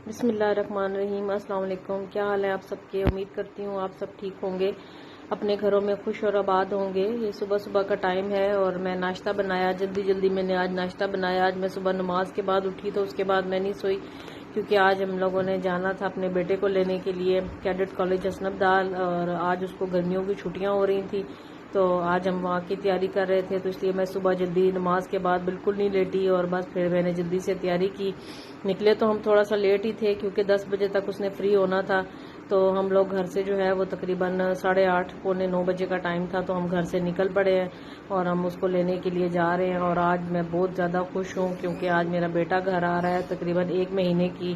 بسم اللہ الرحمن الرحیم۔ السلام علیکم، کیا حال ہے آپ سب کے؟ امید کرتی ہوں آپ سب ٹھیک ہوں گے، اپنے گھروں میں خوش اور آباد ہوں گے۔ یہ صبح کا ٹائم ہے اور میں ناشتہ بنایا، جلدی میں نے آج ناشتہ بنایا۔ آج میں صبح نماز کے بعد اٹھی تو اس کے بعد میں نہیں سوئی، کیونکہ آج ہم لوگوں نے جانا تھا اپنے بیٹے کو لینے کے لیے کیڈٹ کالج حسن عبدال، اور آج اس کو گرمیوں کی چھٹیاں ہو رہی تھیں، تو آج ہم وہاں کی تیاری کر رہے تھے، تو اس لیے میں صبح جلدی نماز کے بعد بالکل نہیں لیٹی، اور بس پھر میں نے جلدی سے تیاری کی۔ نکلے تو ہم تھوڑا سا لیٹ ہی تھے، کیونکہ 10 بجے تک اس نے فری ہونا تھا، تو ہم لوگ گھر سے جو ہے وہ تقریباً 8:30 پونے 9 بجے کا ٹائم تھا، تو ہم گھر سے نکل پڑے ہیں اور ہم اس کو لینے کے لیے جا رہے ہیں۔ اور آج میں بہت زیادہ خوش ہوں، کیونکہ آج میرا بیٹا گھر آ رہا ہے، تقریباً 1 مہینے کی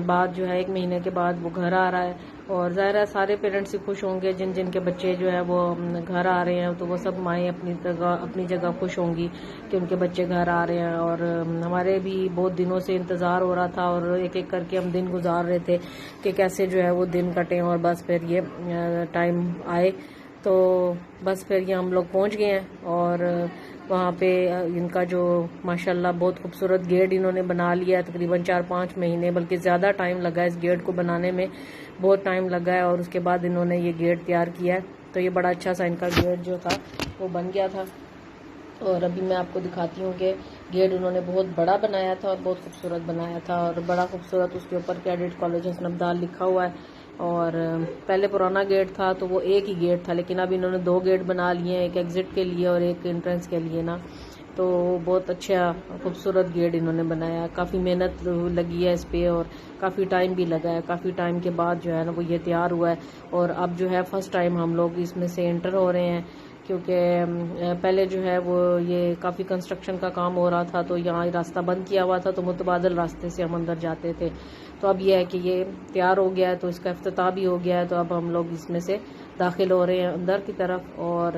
بعد جو ہے 1 مہینے کے بعد وہ گھر آ رہا ہے۔ اور ظاہر ہے سارے پیرنٹس ہی خوش ہوں گے، جن کے بچے جو ہے وہ گھر آ رہے ہیں، تو وہ سب مائیں اپنی جگہ خوش ہوں گی کہ ان کے بچے گھر آ رہے ہیں۔ اور ہمارے بھی بہت دنوں سے انتظار ہو رہا تھا، اور ایک ایک کر کے ہم دن گزار رہے تھے کہ کیسے جو ہے وہ دن کٹیں، اور بس پھر یہ ٹائم آئے، تو بس پھر یہ ہم لوگ پہنچ گئے ہیں۔ اور وہاں پہ ان کا جو ماشاءاللہ بہت خوبصورت گیٹ انہوں نے بنا لیا ہے، تقریباً 4-5 مہینے بلکہ زیادہ ٹائم لگا ہے اس گیٹ کو بنانے میں، بہت ٹائم لگا ہے، اور اس کے بعد انہوں نے یہ گیٹ تیار کیا ہے، تو یہ بڑا اچھا سا ان کا گیٹ جو تھا وہ بن گیا تھا۔ اور ابھی میں آپ کو دکھاتی ہوں کہ گیٹ انہوں نے بہت بڑا بنایا تھا اور بہت خوبصورت بنایا تھا، اور بڑا خوبصورت اس کے اوپر کیڈٹ کالج حسن عبدال لکھا ہوا ہے۔ اور پہلے پرانا گیٹ تھا تو وہ ایک ہی گیٹ تھا، لیکن اب انہوں نے 2 گیٹ بنا لیے ہیں، ایک ایگزٹ کے لیے اور ایک انٹرنس کے لیے نا، تو بہت اچھا خوبصورت گیٹ انہوں نے بنایا۔ کافی محنت لگی ہے اس پہ، اور کافی ٹائم بھی لگا ہے، کافی ٹائم کے بعد جو ہے نا وہ یہ تیار ہوا ہے۔ اور اب جو ہے فرسٹ ٹائم ہم لوگ اس میں سے انٹر ہو رہے ہیں، کیونکہ پہلے جو ہے وہ یہ کافی کنسٹرکشن کا کام ہو رہا تھا، تو یہاں راستہ بند کیا ہوا تھا، تو متبادل راستے سے ہم اندر جاتے تھے۔ تو اب یہ ہے کہ یہ تیار ہو گیا ہے، تو اس کا افتتاح بھی ہو گیا ہے، تو اب ہم لوگ اس میں سے داخل ہو رہے ہیں اندر کی طرف۔ اور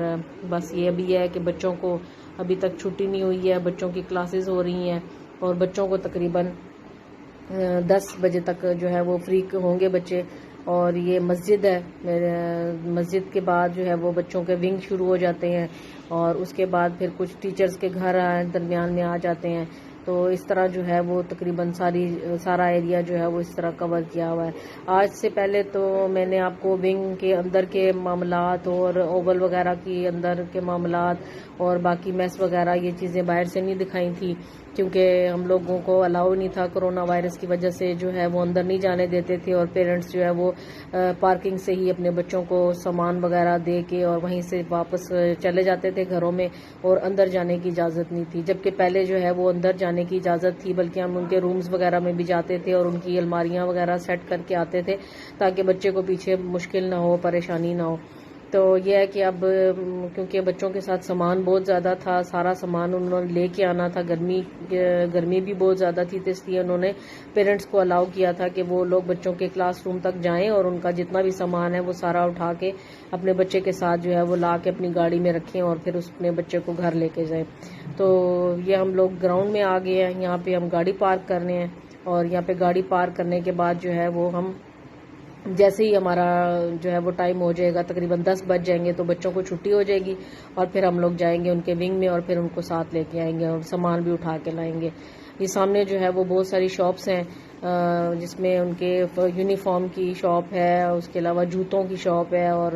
بس یہ بھی ہے کہ بچوں کو ابھی تک چھٹی نہیں ہوئی ہے، بچوں کی کلاسز ہو رہی ہیں، اور بچوں کو تقریباً 10 بجے تک جو ہے وہ فری ہوں گے بچے۔ اور یہ مسجد ہے، مسجد کے بعد جو ہے وہ بچوں کے ونگ شروع ہو جاتے ہیں، اور اس کے بعد پھر کچھ ٹیچرز کے گھر درمیان میں آ جاتے ہیں، تو اس طرح جو ہے وہ تقریباً سارا ایریا جو ہے وہ اس طرح کور کیا ہوا ہے۔ آج سے پہلے تو میں نے آپ کو ونگ کے اندر کے معاملات اور اوول وغیرہ کی اندر کے معاملات اور باقی میس وغیرہ یہ چیزیں باہر سے نہیں دکھائی تھی، کیونکہ ہم لوگوں کو الاؤ نہیں تھا، کرونا وائرس کی وجہ سے جو ہے وہ اندر نہیں جانے دیتے تھے، اور پیرنٹس جو ہے وہ پارکنگ سے ہی اپنے بچوں کو سامان وغیرہ دے کے اور وہیں سے واپس چلے جاتے تھے گھروں میں، اور اندر جانے کی اجازت نہیں تھی۔ جبکہ پہلے جو ہے وہ اندر جانے کی اجازت تھی، بلکہ ہم ان کے رومز وغیرہ میں بھی جاتے تھے اور ان کی الماریاں وغیرہ سیٹ کر کے آتے تھے، تاکہ بچے کو پیچھے مشکل نہ ہو، پریشانی نہ ہو۔ تو یہ ہے کہ اب کیونکہ بچوں کے ساتھ سامان بہت زیادہ تھا، سارا سامان انہوں نے لے کے آنا تھا، گرمی بھی بہت زیادہ تھی، تو اس لیے انہوں نے پیرنٹس کو الاؤ کیا تھا کہ وہ لوگ بچوں کے کلاس روم تک جائیں، اور ان کا جتنا بھی سامان ہے وہ سارا اٹھا کے اپنے بچے کے ساتھ جو ہے وہ لا کے اپنی گاڑی میں رکھیں، اور پھر اپنے بچے کو گھر لے کے جائیں۔ تو یہ ہم لوگ گراؤنڈ میں آ گئے ہیں، یہاں پہ ہم گاڑی پارک کر رہے ہیں، اور یہاں پہ گاڑی پارک کرنے کے بعد جو ہے وہ ہم جیسے ہی ہمارا جو ہے وہ ٹائم ہو جائے گا، تقریباً 10 بج جائیں گے، تو بچوں کو چھٹی ہو جائے گی، اور پھر ہم لوگ جائیں گے ان کے ونگ میں، اور پھر ان کو ساتھ لے کے آئیں گے اور سامان بھی اٹھا کے لائیں گے۔ یہ سامنے جو ہے وہ بہت ساری شاپس ہیں، جس میں ان کے یونیفارم کی شاپ ہے، اس کے علاوہ جوتوں کی شاپ ہے، اور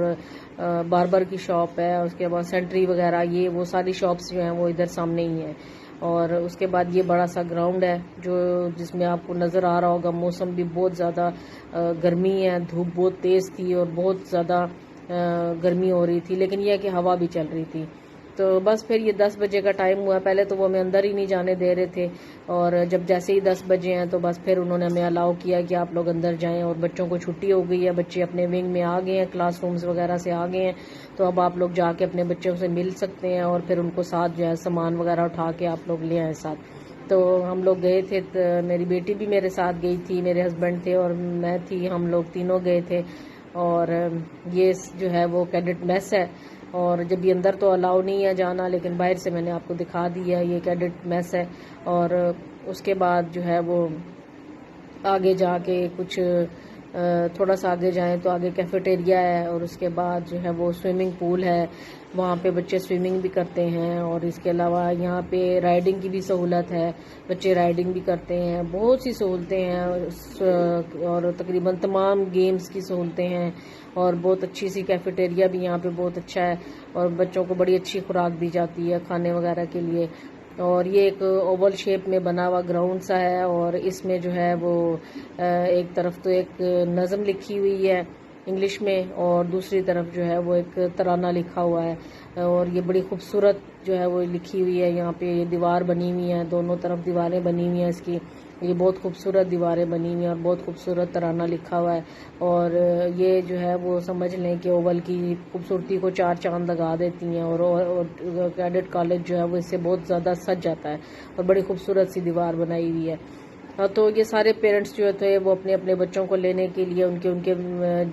باربر کی شاپ ہے، اس کے بعد سینٹری وغیرہ، یہ وہ ساری شاپس جو ہیں وہ ادھر سامنے ہی ہیں۔ اور اس کے بعد یہ بڑا سا گراؤنڈ ہے جس میں آپ کو نظر آ رہا ہوگا، موسم بھی بہت زیادہ گرمی ہے، دھوپ بہت تیز تھی اور بہت زیادہ گرمی ہو رہی تھی، لیکن یہ ہے کہ ہوا بھی چل رہی تھی۔ تو بس پھر یہ 10 بجے کا ٹائم ہوا، پہلے تو وہ ہمیں اندر ہی نہیں جانے دے رہے تھے، اور جب جیسے ہی 10 بجے ہیں تو بس پھر انہوں نے ہمیں الاؤ کیا کہ آپ لوگ اندر جائیں، اور بچوں کو چھٹی ہو گئی ہے، بچے اپنے ونگ میں آ گئے ہیں، کلاس رومز وغیرہ سے آ گئے ہیں، تو اب آپ لوگ جا کے اپنے بچوں سے مل سکتے ہیں، اور پھر ان کو ساتھ جو ہے سامان وغیرہ اٹھا کے آپ لوگ لے آئیں ساتھ۔ تو ہم لوگ گئے تھے، میری بیٹی بھی میرے ساتھ گئی تھی، میرے ہسبینڈ تھے اور میں تھی، ہم لوگ تینوں گئے تھے۔ اور یہ جو ہے وہ کیڈٹ میس ہے، اور جب یہ اندر تو الاؤ نہیں ہے جانا، لیکن باہر سے میں نے آپ کو دکھا دی ہے، یہ کیڈٹ میس ہے۔ اور اس کے بعد جو ہے وہ آگے جا کے کچھ تھوڑا سا آگے جائیں تو آگے کیفیٹیریا ہے، اور اس کے بعد جو ہے وہ سوئمنگ پول ہے، وہاں پہ بچے سوئمنگ بھی کرتے ہیں، اور اس کے علاوہ یہاں پہ رائڈنگ کی بھی سہولت ہے، بچے رائڈنگ بھی کرتے ہیں، بہت سی سہولتیں ہیں، اور تقریباً تمام گیمز کی سہولتیں ہیں، اور بہت اچھی سی کیفیٹیریا بھی یہاں پہ بہت اچھا ہے، اور بچوں کو بڑی اچھی خوراک دی جاتی ہے کھانے وغیرہ کے لیے۔ اور یہ ایک اوول شیپ میں بنا ہوا گراؤنڈ سا ہے، اور اس میں جو ہے وہ ایک طرف تو ایک نظم لکھی ہوئی ہے انگلش میں، اور دوسری طرف جو ہے وہ ایک ترانہ لکھا ہوا ہے، اور یہ بڑی خوبصورت جو ہے وہ لکھی ہوئی ہے۔ یہاں پہ یہ دیوار بنی ہوئی ہیں، دونوں طرف دیواریں بنی ہوئی ہیں اس کی، یہ بہت خوبصورت دیواریں بنی ہوئی ہیں، اور بہت خوبصورت ترانہ لکھا ہوا ہے، اور یہ جو ہے وہ سمجھ لیں کہ اوول کی خوبصورتی کو چار چاند لگا دیتی ہیں، اور کیڈٹ کالج جو ہے وہ اس سے بہت زیادہ سج جاتا ہے، اور بڑی خوبصورت سی دیوار بنائی ہوئی ہے۔ تو یہ سارے پیرنٹس جو تھے وہ اپنے اپنے بچوں کو لینے کے لیے ان کے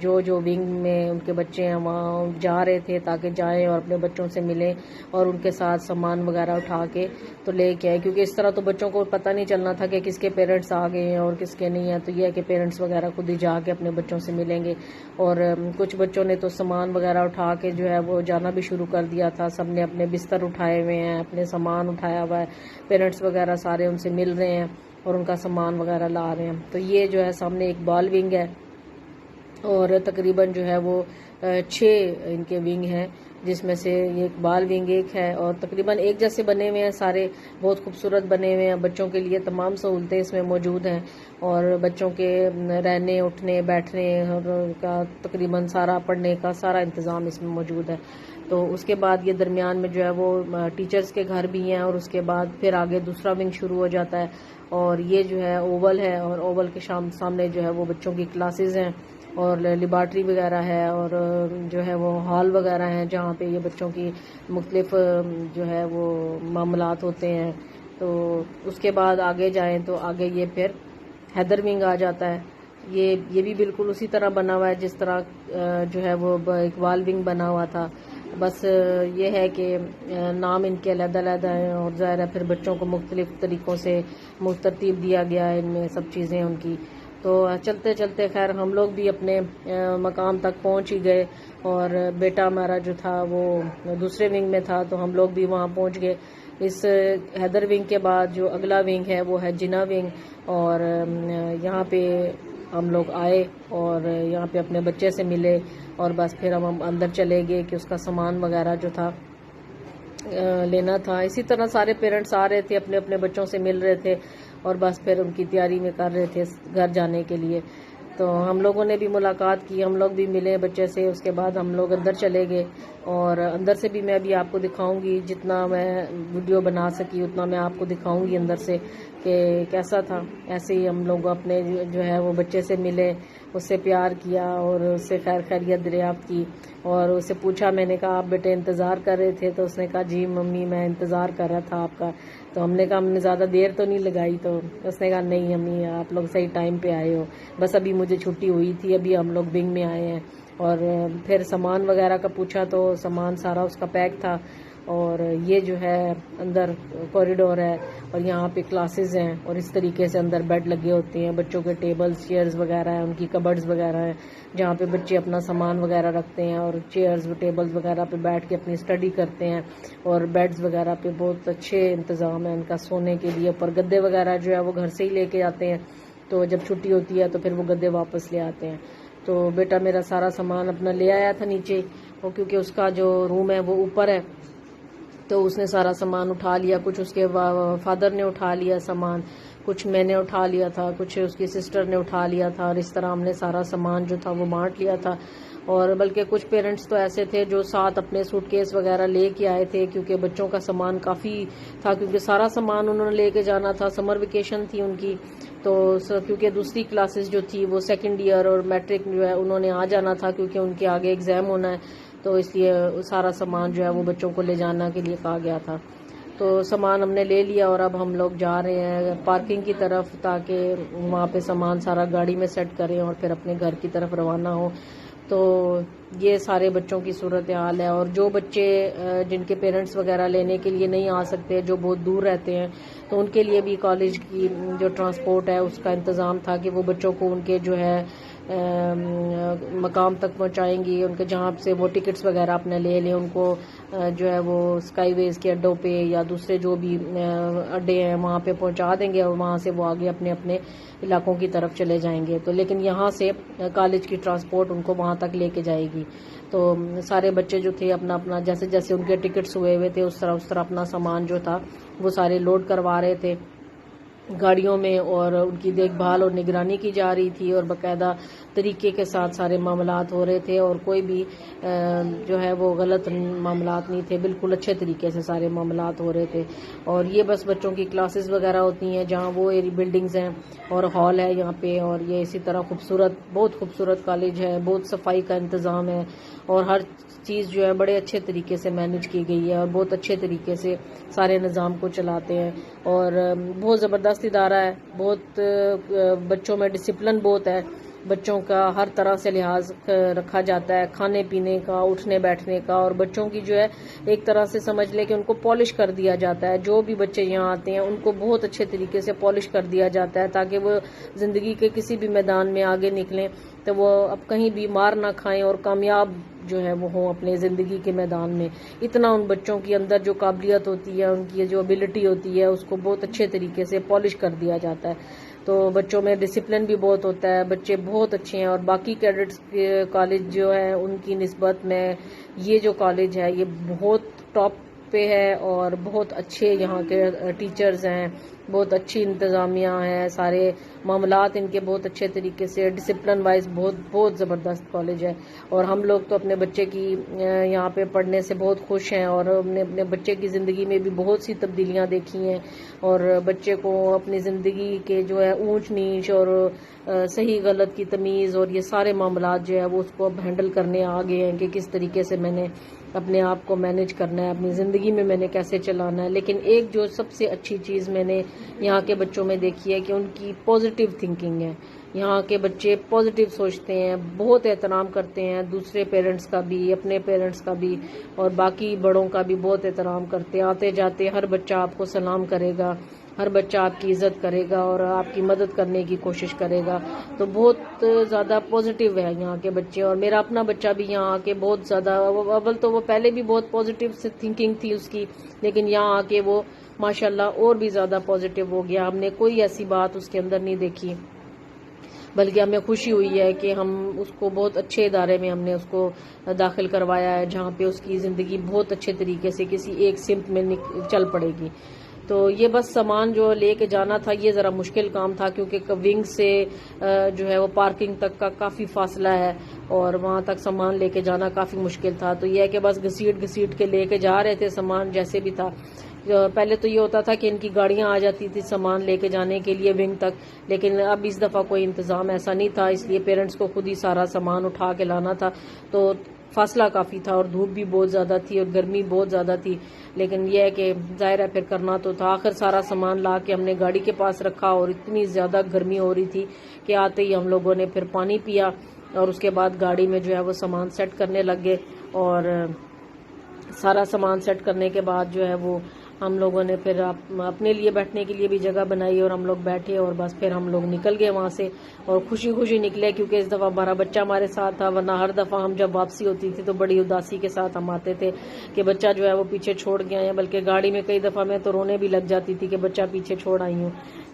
جو ونگ میں ان کے بچے ہیں وہاں جا رہے تھے، تاکہ جائیں اور اپنے بچوں سے ملیں اور ان کے ساتھ سامان وغیرہ اٹھا کے تو لے کے آئے، کیونکہ اس طرح تو بچوں کو پتہ نہیں چلنا تھا کہ کس کے پیرنٹس آ گئے ہیں اور کس کے نہیں ہیں، تو یہ ہے کہ پیرنٹس وغیرہ خود ہی جا کے اپنے بچوں سے ملیں گے، اور کچھ بچوں نے تو سامان وغیرہ اٹھا کے جو ہے وہ جانا بھی شروع کر دیا تھا، سب نے اپنے بستر اٹھائے ہوئے ہیں، اپنے سامان اٹھایا ہوا ہے، پیرنٹس وغیرہ سارے ان سے مل رہے ہیں اور ان کا سامان وغیرہ لا رہے ہیں۔ تو یہ جو ہے سامنے ایک بال ونگ ہے، اور تقریباً جو ہے وہ 6 ان کے ونگ ہیں، جس میں سے ایک بال ونگ ایک ہے، اور تقریباً ایک جیسے بنے ہوئے ہیں سارے، بہت خوبصورت بنے ہوئے ہیں، بچوں کے لیے تمام سہولتیں اس میں موجود ہیں، اور بچوں کے رہنے اٹھنے بیٹھنے کا تقریباً سارا پڑھنے کا سارا انتظام اس میں موجود ہے۔ تو اس کے بعد یہ درمیان میں جو ہے وہ ٹیچرز کے گھر بھی ہیں، اور اس کے بعد پھر آگے دوسرا ونگ شروع ہو جاتا ہے، اور یہ جو ہے اوول ہے، اور اوول کے سامنے جو ہے وہ بچوں کی کلاسز ہیں، اور لیبارٹری وغیرہ ہے، اور جو ہے وہ ہال وغیرہ ہیں جہاں پہ یہ بچوں کی مختلف جو ہے وہ معاملات ہوتے ہیں۔ تو اس کے بعد آگے جائیں تو آگے یہ پھر حیدر ونگ آ جاتا ہے، یہ بھی بالکل اسی طرح بنا ہوا ہے جس طرح جو ہے وہ اقبال ونگ بنا ہوا تھا، بس یہ ہے کہ نام ان کے علیحدہ علیحدہ ہیں، اور ظاہر ہے پھر بچوں کو مختلف طریقوں سے ترتیب دیا گیا ہے ان میں سب چیزیں ان کی۔ تو چلتے چلتے خیر ہم لوگ بھی اپنے مقام تک پہنچ ہی گئے، اور بیٹا ہمارا جو تھا وہ دوسرے ونگ میں تھا، تو ہم لوگ بھی وہاں پہنچ گئے۔ اس حیدر ونگ کے بعد جو اگلا ونگ ہے وہ ہے جنا ونگ، اور یہاں پہ ہم لوگ آئے اور یہاں پہ اپنے بچے سے ملے، اور بس پھر ہم اندر چلے گئے کہ اس کا سامان وغیرہ جو تھا لینا تھا۔ اسی طرح سارے پیرنٹس آ رہے تھے، اپنے اپنے بچوں سے مل رہے تھے، اور بس پھر ان کی تیاری میں کر رہے تھے گھر جانے کے لیے۔ تو ہم لوگوں نے بھی ملاقات کی، ہم لوگ بھی ملے بچے سے، اس کے بعد ہم لوگ اندر چلے گئے، اور اندر سے بھی میں بھی آپ کو دکھاؤں گی، جتنا میں ویڈیو بنا سکی اتنا میں آپ کو دکھاؤں گی اندر سے کہ کیسا تھا۔ ایسے ہی ہم لوگ اپنے جو ہے وہ بچے سے ملے، اس سے پیار کیا، اور اس سے خیر خیریت دریافت کی، اور اسے پوچھا، میں نے کہا آپ بیٹے انتظار کر رہے تھے؟ تو اس نے کہا جی ممی میں انتظار کر رہا تھا آپ کا۔ تو ہم نے کہا ہم نے زیادہ دیر تو نہیں لگائی؟ تو اس نے کہا نہیں امی آپ لوگ صحیح ٹائم پہ آئے ہو، بس ابھی مجھے چھٹی ہوئی تھی، ابھی ہم لوگ ونگ میں آئے ہیں۔ اور پھر سامان وغیرہ کا پوچھا تو سامان سارا اس کا پیک تھا، اور یہ جو ہے اندر کوریڈور ہے، اور یہاں پہ کلاسز ہیں، اور اس طریقے سے اندر بیڈ لگے ہوتے ہیں، بچوں کے ٹیبلز چیئرز وغیرہ ہیں، ان کی کبرڈز وغیرہ ہیں جہاں پہ بچے اپنا سامان وغیرہ رکھتے ہیں، اور چیئرز ٹیبلز وغیرہ پہ بیٹھ کے اپنی اسٹڈی کرتے ہیں، اور بیڈز وغیرہ پہ بہت اچھے انتظام ہے ان کا سونے کے لیے، پر گدے وغیرہ جو ہے وہ گھر سے ہی لے کے آتے ہیں، تو جب چھٹی ہوتی ہے تو پھر وہ گدے واپس لے آتے ہیں۔ تو بیٹا میرا سارا سامان اپنا لے آیا تھا نیچے، اور کیونکہ اس کا جو روم ہے وہ اوپر ہے، تو اس نے سارا سامان اٹھا لیا، کچھ اس کے فادر نے اٹھا لیا سامان، کچھ میں نے اٹھا لیا تھا، کچھ اس کی سسٹر نے اٹھا لیا تھا، اور اس طرح ہم نے سارا سامان جو تھا وہ بانٹ لیا تھا۔ اور بلکہ کچھ پیرنٹس تو ایسے تھے جو ساتھ اپنے سوٹ کیس وغیرہ لے کے آئے تھے، کیونکہ بچوں کا سامان کافی تھا، کیونکہ سارا سامان انہوں نے لے کے جانا تھا، سمر ویکیشن تھی ان کی، تو کیونکہ دوسری کلاسز جو تھی وہ سیکنڈ ایئر اور میٹرک جو ہے انہوں نے آ جانا تھا، کیونکہ ان کے آگے ایگزام ہونا ہے، تو اس لیے سارا سامان جو ہے وہ بچوں کو لے جانا کے لیے کہا گیا تھا۔ تو سامان ہم نے لے لیا، اور اب ہم لوگ جا رہے ہیں پارکنگ کی طرف، تاکہ وہاں پہ سامان سارا گاڑی میں سیٹ کریں اور پھر اپنے گھر کی طرف روانہ ہوں۔ تو یہ سارے بچوں کی صورتحال ہے، اور جو بچے جن کے پیرنٹس وغیرہ لینے کے لیے نہیں آ سکتے، جو بہت دور رہتے ہیں، تو ان کے لیے بھی کالج کی جو ٹرانسپورٹ ہے اس کا انتظام تھا کہ وہ بچوں کو ان کے جو ہے مقام تک پہنچائیں گی، ان کے جہاں سے وہ ٹکٹس وغیرہ اپنے لے لیں، ان کو جو ہے وہ اسکائی ویز کے اڈوں پہ یا دوسرے جو بھی اڈے ہیں وہاں پہ پہنچا دیں گے، اور وہاں سے وہ آگے اپنے اپنے علاقوں کی طرف چلے جائیں گے. تو لیکن یہاں سے کالج کی ٹرانسپورٹ ان کو وہاں تک لے کے جائے گی. تو سارے بچے جو تھے اپنا اپنا جیسے جیسے ان کے ٹکٹس ہوئے تھے اس طرح اپنا سامان جو تھا وہ سارے لوڈ کروا رہے تھے گاڑیوں میں، اور ان کی دیکھ بھال اور نگرانی کی جا رہی تھی، اور باقاعدہ طریقے کے ساتھ سارے معاملات ہو رہے تھے، اور کوئی بھی جو ہے وہ غلط معاملات نہیں تھے، بالکل اچھے طریقے سے سارے معاملات ہو رہے تھے. اور یہ بس بچوں کی کلاسز وغیرہ ہوتی ہیں جہاں وہ بلڈنگز ہیں اور ہال ہے یہاں پہ، اور یہ اسی طرح بہت خوبصورت کالج ہے، بہت صفائی کا انتظام ہے، اور ہر چیز جو ہے بڑے اچھے طریقے سے مینج کی گئی ہے، اور بہت اچھے طریقے سے سارے نظام کو چلاتے ہیں، اور بہت زبردست ادارہ ہے. بہت بچوں میں ڈسپلن بہت ہے، بچوں کا ہر طرح سے لحاظ رکھا جاتا ہے، کھانے پینے کا، اٹھنے بیٹھنے کا، اور بچوں کی جو ہے ایک طرح سے سمجھ لے کہ ان کو پالش کر دیا جاتا ہے. جو بھی بچے یہاں آتے ہیں ان کو بہت اچھے طریقے سے پالش کر دیا جاتا ہے تاکہ وہ زندگی کے کسی بھی میدان میں آگے نکلیں تو وہ اب کہیں بھی مار نہ کھائیں اور کامیاب جو ہے وہ ہوں اپنے زندگی کے میدان میں. اتنا ان بچوں کے اندر جو قابلیت ہوتی ہے، ان کی جو ابیلٹی ہوتی ہے، اس کو بہت اچھے طریقے سے پالش کر دیا جاتا ہے. تو بچوں میں ڈسپلن بھی بہت ہوتا ہے، بچے بہت اچھے ہیں. اور باقی کیڈٹس کالج جو ہے ان کی نسبت میں یہ جو کالج ہے یہ بہت ٹاپ پہ ہے، اور بہت اچھے یہاں کے ٹیچرز ہیں، بہت اچھی انتظامیہ ہیں، سارے معاملات ان کے بہت اچھے طریقے سے ڈسپلن وائز بہت زبردست کالج ہے. اور ہم لوگ تو اپنے بچے کی یہاں پہ پڑھنے سے بہت خوش ہیں، اور ہم نے اپنے بچے کی زندگی میں بھی بہت سی تبدیلیاں دیکھی ہیں، اور بچے کو اپنی زندگی کے جو ہے اونچ نیچ اور صحیح غلط کی تمیز اور یہ سارے معاملات جو ہے وہ اس کو اب ہینڈل کرنے آ گئے ہیں کہ کس طریقے سے میں نے اپنے آپ کو مینج کرنا ہے، اپنی زندگی میں نے کیسے چلانا ہے. لیکن ایک جو سب سے اچھی چیز میں نے یہاں کے بچوں میں دیکھی ہے کہ ان کی پازیٹیو تھنکنگ ہے. یہاں کے بچے پازیٹیو سوچتے ہیں، بہت احترام کرتے ہیں دوسرے پیرنٹس کا بھی، اپنے پیرنٹس کا بھی، اور باقی بڑوں کا بھی بہت احترام کرتے ہیں. آتے جاتے ہر بچہ آپ کو سلام کرے گا، ہر بچہ آپ کی عزت کرے گا اور آپ کی مدد کرنے کی کوشش کرے گا. تو بہت زیادہ پازیٹیو ہے یہاں کے بچے. اور میرا اپنا بچہ بھی یہاں آ کے بہت زیادہ، اول تو وہ پہلے بھی بہت پازیٹیو تھنکنگ تھی اس کی، لیکن یہاں آ کے وہ ماشاءاللہ اور بھی زیادہ پازیٹیو ہو گیا. ہم نے کوئی ایسی بات اس کے اندر نہیں دیکھی، بلکہ ہمیں خوشی ہوئی ہے کہ ہم اس کو بہت اچھے ادارے میں ہم نے اس کو داخل کروایا ہے جہاں پہ اس کی زندگی بہت اچھے طریقے سے کسی ایک سمت میں چل پڑے گی. تو یہ بس سامان جو لے کے جانا تھا یہ ذرا مشکل کام تھا، کیونکہ ونگ سے جو ہے وہ پارکنگ تک کا کافی فاصلہ ہے، اور وہاں تک سامان لے کے جانا کافی مشکل تھا. تو یہ ہے کہ بس گھسیٹ کے لے کے جا رہے تھے سامان جیسے بھی تھا. پہلے تو یہ ہوتا تھا کہ ان کی گاڑیاں آ جاتی تھی سامان لے کے جانے کے لیے ونگ تک، لیکن اب اس دفعہ کوئی انتظام ایسا نہیں تھا، اس لیے پیرنٹس کو خود ہی سارا سامان اٹھا کے لانا تھا. تو فاصلہ کافی تھا اور دھوپ بھی بہت زیادہ تھی اور گرمی بہت زیادہ تھی، لیکن یہ ہے کہ ظاہر ہے پھر کرنا تو تھا. آخر سارا سامان لا کے ہم نے گاڑی کے پاس رکھا، اور اتنی زیادہ گرمی ہو رہی تھی کہ آتے ہی ہم لوگوں نے پھر پانی پیا، اور اس کے بعد گاڑی میں جو ہے وہ سامان سیٹ کرنے لگ گئے. اور سارا سامان سیٹ کرنے کے بعد جو ہے وہ ہم لوگوں نے پھر اپنے لیے بیٹھنے کے لیے بھی جگہ بنائی، اور ہم لوگ بیٹھے، اور بس پھر ہم لوگ نکل گئے وہاں سے. اور خوشی نکلے کیونکہ اس دفعہ ہمارا بچہ ہمارے ساتھ تھا، ورنہ ہر دفعہ ہم جب واپسی ہوتی تھی تو بڑی اداسی کے ساتھ ہم آتے تھے کہ بچہ جو ہے وہ پیچھے چھوڑ گیا ہے. بلکہ گاڑی میں کئی دفعہ میں تو رونے بھی لگ جاتی تھی کہ بچہ پیچھے چھوڑ آئی ہوں.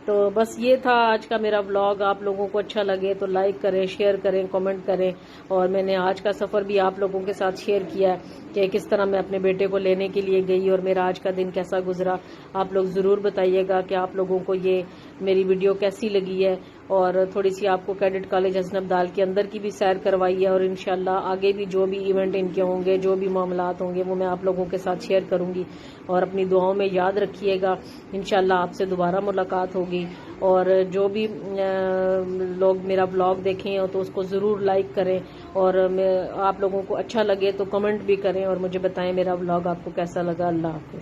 تو بس یہ تھا آج کا میرا ولاگ. آپ لوگوں کو اچھا لگے تو لائک کریں، شیئر کریں، کامنٹ کریں. اور میں نے آج کا سفر بھی آپ لوگوں کے ساتھ شیئر کیا ہے کہ کس طرح میں اپنے بیٹے کو لینے کے لیے گئی اور میرا آج کا دن کیسا گزرا. آپ لوگ ضرور بتائیے گا کہ آپ لوگوں کو یہ میری ویڈیو کیسی لگی ہے، اور تھوڑی سی آپ کو کیڈٹ کالج حسن عبدال کے اندر کی بھی سیر کروائی ہے. اور انشاءاللہ آگے بھی جو بھی ایونٹ ان کے ہوں گے، جو بھی معاملات ہوں گے، وہ میں آپ لوگوں کے ساتھ شیئر کروں گی. اور اپنی دعاؤں میں یاد رکھیے گا، انشاءاللہ آپ سے دوبارہ ملاقات ہوگی. اور جو بھی لوگ میرا ولاگ دیکھیں تو اس کو ضرور لائک کریں، اور آپ لوگوں کو اچھا لگے تو کمنٹ بھی کریں اور مجھے بتائیں میرا ولاگ آپ کو کیسا لگا. اللہ حافظ.